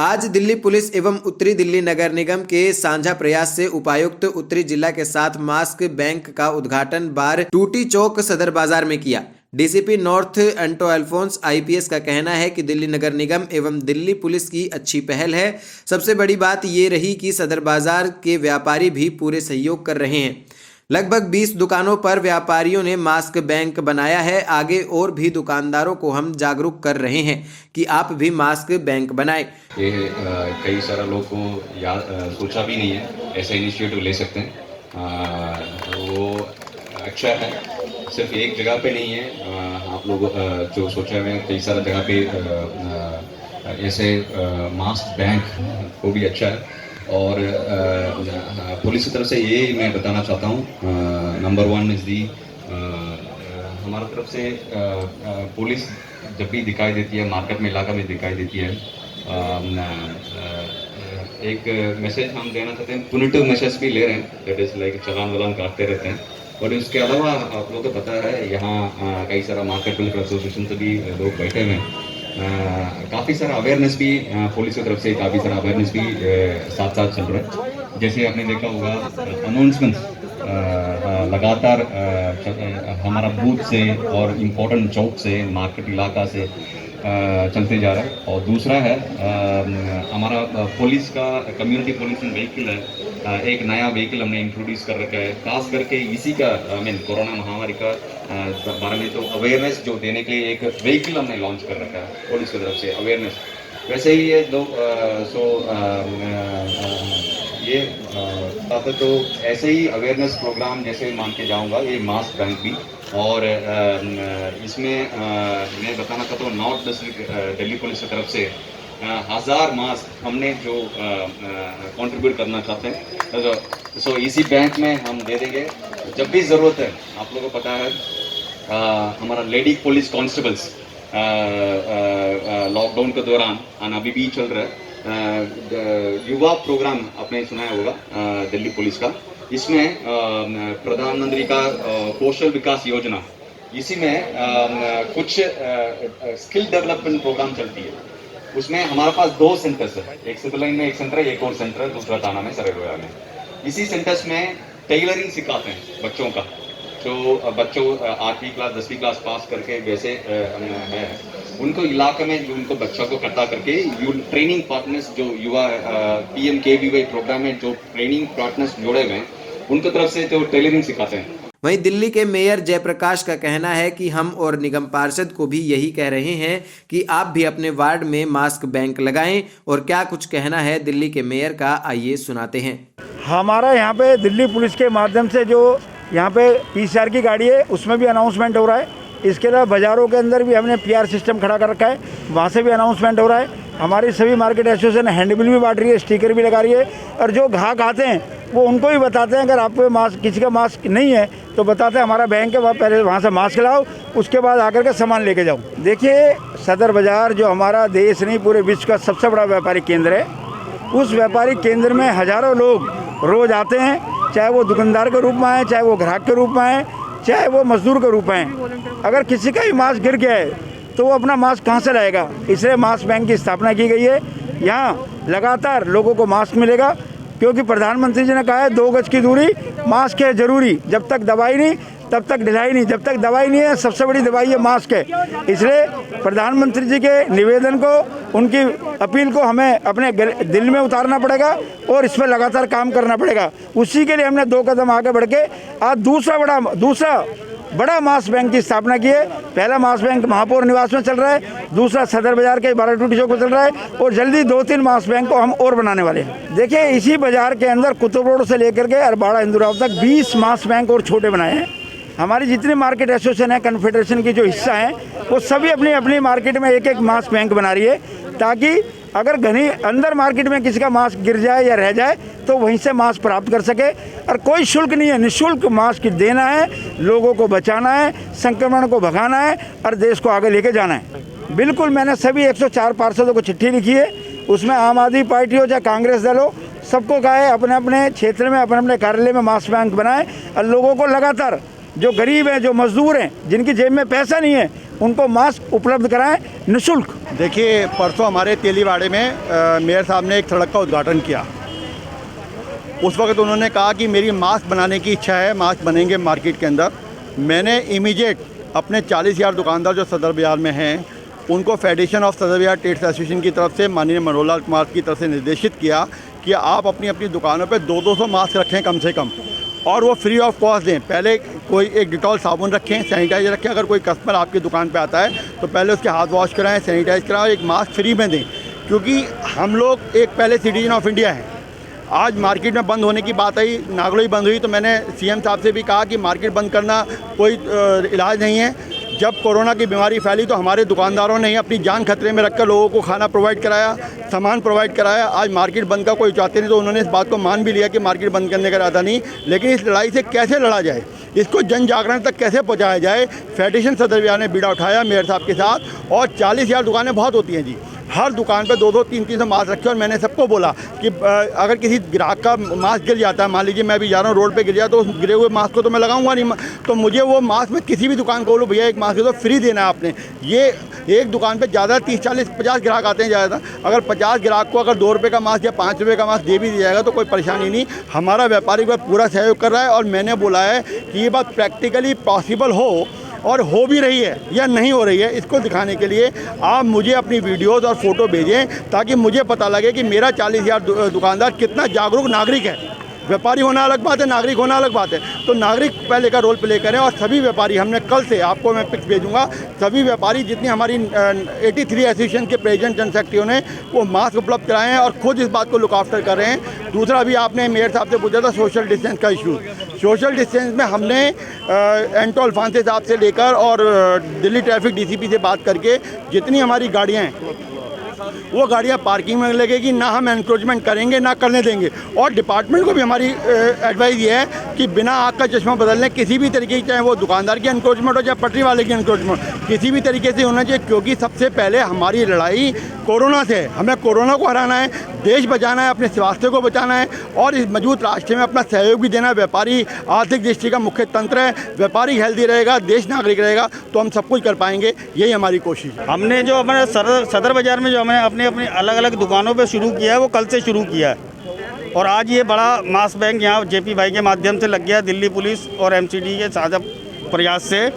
आज दिल्ली पुलिस एवं उत्तरी दिल्ली नगर निगम के साझा प्रयास से उपायुक्त उत्तरी जिला के साथ मास्क बैंक का उद्घाटन बार टूटी चौक सदर बाजार में किया। डीसीपी नॉर्थ एंटो अल्फोंस आईपीएस का कहना है कि दिल्ली नगर निगम एवं दिल्ली पुलिस की अच्छी पहल है। सबसे बड़ी बात ये रही कि सदर बाजार के व्यापारी भी पूरे सहयोग कर रहे हैं। लगभग 20 दुकानों पर व्यापारियों ने मास्क बैंक बनाया है। आगे और भी दुकानदारों को हम जागरूक कर रहे हैं कि आप भी मास्क बैंक बनाएं। ये कई सारा लोग को सोचा भी नहीं है ऐसा इनिशिएटिव ले सकते हैं। वो अच्छा है, सिर्फ एक जगह पे नहीं है। आप लोग जो सोचा है कई सारा जगह पे ऐसे मास्क बैंक वो भी अच्छा है। और पुलिस की तरफ से ये मैं बताना चाहता हूँ, नंबर 1 इज़ दी हमारी तरफ से पुलिस जब भी दिखाई देती है मार्केट में, इलाका में दिखाई देती है, एक मैसेज हम देना चाहते हैं, पुनिटिव मैसेज भी ले रहे हैं, दैट इज़ लाइक चालान वालान काटते रहते हैं। और इसके अलावा आप लोगों को पता है यहाँ कई सारा मार्केट वेलफेयर एसोसिएशन से भी लोग बैठे हुए हैं। काफ़ी सारा अवेयरनेस भी पुलिस की तरफ से काफ़ी सारा अवेयरनेस भी साथ साथ चल रहा है। जैसे आपने देखा होगा अनाउंसमेंट लगातार हमारा बूथ से और इम्पोर्टेंट चौक से, मार्केट इलाका से चलते जा रहा है। और दूसरा है हमारा पुलिस का कम्युनिटी पुलिसिंग व्हीकल है, एक नया व्हीकल हमने इंट्रोड्यूस कर रखा है, खास करके इसी का कोरोना महामारी का बारे में तो अवेयरनेस जो देने के लिए एक व्हीकल हमने लॉन्च कर रखा है पुलिस की तरफ से अवेयरनेस। वैसे ही ये दो ये तो ऐसे ही अवेयरनेस प्रोग्राम जैसे मान के जाऊँगा ये मास्क बैंक भी। और इसमें मैं बताना चाहता हूँ नॉर्थ डिस्ट्रिक्ट दिल्ली पुलिस की तरफ से 1000 मास्क हमने जो कंट्रीब्यूट करना चाहते हैं, सो इसी बैंक में हम दे देंगे जब भी ज़रूरत है। आप लोगों को पता है हमारा लेडी पुलिस कांस्टेबल्स लॉकडाउन के दौरान अभी भी चल रहा है युवा प्रोग्राम, आपने सुना होगा दिल्ली पुलिस का। इसमें प्रधानमंत्री का कौशल विकास योजना, इसी में कुछ स्किल डेवलपमेंट प्रोग्राम चलती है। उसमें हमारे पास 2 सेंटर्स है, एक सिविल लाइन में एक सेंटर है, एक और सेंटर है दूसरा थाना में सरेगोया में। इसी सेंटर्स में टेलरिंग सिखाते हैं बच्चों का, जो बच्चों 8वीं क्लास 10वीं क्लास पास करके वैसे है उनको इलाके में जो उनको बच्चों को इकट्ठा करके ट्रेनिंग पार्टनर्स जो युवा PMKVY प्रोग्राम में जो ट्रेनिंग पार्टनर्स जुड़े हुए हैं उनकी तरफ से जो टेलरिंग सिखाते हैं। वहीं दिल्ली के मेयर जयप्रकाश का कहना है कि हम और निगम पार्षद को भी यही कह रहे हैं कि आप भी अपने वार्ड में मास्क बैंक लगाएं। और क्या कुछ कहना है दिल्ली के मेयर का, आइए सुनाते हैं। हमारा यहाँ पे दिल्ली पुलिस के माध्यम से जो यहाँ पे PCR की गाड़ी है उसमें भी अनाउंसमेंट हो रहा है। इसके अलावा बाज़ारों के अंदर भी हमने PR सिस्टम खड़ा कर रखा है, वहाँ से भी अनाउंसमेंट हो रहा है। हमारी सभी मार्केट एसोसिएशन हैंडबिल भी बांट रही है, स्टिकर भी लगा रही है। और जो ग्राहक आते हैं वो उनको भी बताते हैं अगर आप पे मास्क, किसी का मास्क नहीं है तो बताते हैं हमारा बैंक है, वहाँ पहले वहाँ से मास्क लाओ, उसके बाद आकर के सामान लेके जाओ। देखिए सदर बाज़ार जो हमारा देश नहीं पूरे विश्व का सबसे बड़ा व्यापारिक केंद्र है, उस व्यापारिक केंद्र में हज़ारों लोग रोज़ आते हैं, चाहे वो दुकानदार के रूप में आए, चाहे वो ग्राहक के रूप में आए, चाहे वो मजदूर के रूप में आए। अगर किसी का ही मास्क गिर गया है तो वो अपना मास्क कहाँ से लाएगा, इसलिए मास्क बैंक की स्थापना की गई है। यहाँ लगातार लोगों को मास्क मिलेगा क्योंकि प्रधानमंत्री जी ने कहा है 2 गज की दूरी, मास्क है ज़रूरी। जब तक दवाई नहीं तब तक ढिलाई नहीं, जब तक दवाई नहीं है सबसे बड़ी दवाई है मास्क है। इसलिए प्रधानमंत्री जी के निवेदन को, उनकी अपील को हमें अपने दिल में उतारना पड़ेगा और इस पर लगातार काम करना पड़ेगा। उसी के लिए हमने 2 कदम आगे बढ़ के आज दूसरा बड़ा मास्क बैंक की स्थापना की है। पहला मास्क बैंक महापौर निवास में चल रहा है, दूसरा सदर बाजार के 12 टूटी चौक में चल रहा है और जल्दी 2-3 मास्क बैंक को हम और बनाने वाले हैं। देखिए इसी बाजार के अंदर कुतुब रोड से लेकर के अरबाड़ा इंदिरा तक 20 मास्क बैंक और छोटे बनाए हैं। हमारी जितनी मार्केट एसोसिएशन है, कन्फेडरेशन की जो हिस्सा हैं, वो सभी अपनी अपनी मार्केट में एक मास्क बैंक बना रही है ताकि अगर घनी अंदर मार्केट में किसी का मास्क गिर जाए या रह जाए तो वहीं से मास्क प्राप्त कर सके। और कोई शुल्क नहीं है, निःशुल्क मास्क देना है, लोगों को बचाना है, संक्रमण को भगाना है और देश को आगे लेके जाना है। बिल्कुल मैंने सभी 104 पार्षदों को चिट्ठी लिखी है, उसमें आम आदमी पार्टी हो चाहे कांग्रेस दल हो, सबको कहा है अपने अपने क्षेत्र में, अपने अपने कार्यालय में मास्क बैंक बनाएं और लोगों को लगातार जो गरीब हैं, जो मजदूर हैं, जिनकी जेब में पैसा नहीं है, उनको मास्क उपलब्ध कराएं निःशुल्क। देखिए, परसों हमारे तेलीवाड़े में मेयर साहब ने एक सड़क का उद्घाटन किया। उस वक्त उन्होंने कहा कि मेरी मास्क बनाने की इच्छा है, मास्क बनेंगे मार्केट के अंदर। मैंने इमीडिएट अपने 40,000 दुकानदार जो सदर बाज़ार में हैं, उनको फेडरेशन ऑफ सदर बाज़ार ट्रेड्स एसोसिएशन की तरफ से माननीय मनोहर लाल कुमार की तरफ से निर्देशित किया कि आप अपनी अपनी दुकानों पे 200 मास्क रखें कम से कम, और वो फ्री ऑफ कॉस्ट दें। पहले कोई एक डिटॉल साबुन रखें, सैनिटाइजर रखें। अगर कोई कस्टमर आपकी दुकान पे आता है तो पहले उसके हाथ वॉश कराएं, सैनिटाइज कराएं, एक मास्क फ्री में दें, क्योंकि हम लोग एक पहले सिटीजन ऑफ इंडिया हैं। आज मार्केट में बंद होने की बात आई, नागलोई बंद हुई, तो मैंने सीएम साहब से भी कहा कि मार्केट बंद करना कोई इलाज नहीं है। जब कोरोना की बीमारी फैली तो हमारे दुकानदारों ने ही अपनी जान खतरे में रखकर लोगों को खाना प्रोवाइड कराया, सामान प्रोवाइड कराया। आज मार्केट बंद का कोई चाहते नहीं, तो उन्होंने इस बात को मान भी लिया कि मार्केट बंद करने का इरादा नहीं। लेकिन इस लड़ाई से कैसे लड़ा जाए, इसको जन जागरण तक कैसे पहुंचाया जाए, फेडरेशन सदर बाज़ार ने बीड़ा उठाया मेयर साहब के साथ। और 40,000 दुकानें बहुत होती हैं जी, हर दुकान पे 200 300 मास्क रखे। और मैंने सबको बोला कि अगर किसी ग्राहक का मास्क गिर जाता है, मान लीजिए मैं भी जा रहा हूँ रोड पे गिर जाए, तो उस गिरे हुए मास्क को तो मैं लगाऊंगा नहीं, तो मुझे वो मास्क में किसी भी दुकान को बोलो भैया एक मास्क दे दो, फ्री देना है आपने। ये एक दुकान पे ज़्यादा 30 40 50 ग्राहक आते हैं ज़्यादा। अगर 50 ग्राहक को अगर 2 रुपये का मास्क या 5 रुपये का मास्क दे भी दिया जाएगा तो कोई परेशानी नहीं। हमारा व्यापारी वर्ग पूरा सहयोग कर रहा है, और मैंने बोला है कि ये बात प्रैक्टिकली पॉसिबल हो, और हो भी रही है या नहीं हो रही है, इसको दिखाने के लिए आप मुझे अपनी वीडियोज़ और फ़ोटो भेजें, ताकि मुझे पता लगे कि मेरा 40,000 दुकानदार कितना जागरूक नागरिक है। व्यापारी होना अलग बात है, नागरिक होना अलग बात है। तो नागरिक पहले का रोल प्ले करें, और सभी व्यापारी, हमने कल से आपको मैं पिक्स भेजूंगा, सभी व्यापारी जितनी हमारी 83 एसोसिएशन के प्रेसिडेंट जन सेक्रेटरियों ने वो मास्क उपलब्ध कराए हैं और खुद इस बात को लुक आफ्टर कर रहे हैं। दूसरा भी आपने मेयर साहब से पूछा था सोशल डिस्टेंस का इशू। सोशल डिस्टेंस में हमने एंटो अल्फांसे साहब से लेकर और दिल्ली ट्रैफिक डीसीपी से बात करके जितनी हमारी गाड़ियाँ हैं वो गाड़ियाँ पार्किंग में लगेगी, ना हम एनक्रोचमेंट करेंगे ना करने देंगे। और डिपार्टमेंट को भी हमारी एडवाइस ये है कि बिना आँख का चश्मा बदलने किसी भी तरीके की, चाहे वो दुकानदार की एनक्रोचमेंट हो चाहे पटरी वाले की एनक्रोचमेंट, किसी भी तरीके से होना चाहिए। क्योंकि सबसे पहले हमारी लड़ाई कोरोना से है, हमें कोरोना को हराना है, देश बचाना है, अपने स्वास्थ्य को बचाना है, और इस मजबूत राष्ट्र में अपना सहयोग भी देना है। व्यापारी आर्थिक दृष्टि का मुख्य तंत्र है, व्यापारी हेल्दी रहेगा, देश नागरिक रहेगा, तो हम सब कुछ कर पाएंगे। यही हमारी कोशिश है। हमने जो अपने सदर बाज़ार में जो हमने अपने अलग अलग दुकानों पे शुरू किया है, वो कल से शुरू किया है। और आज ये बड़ा मास बैंक यहाँ जेपी भाई के माध्यम से लग गया, दिल्ली पुलिस और एमसीडी के साझा प्रयास से।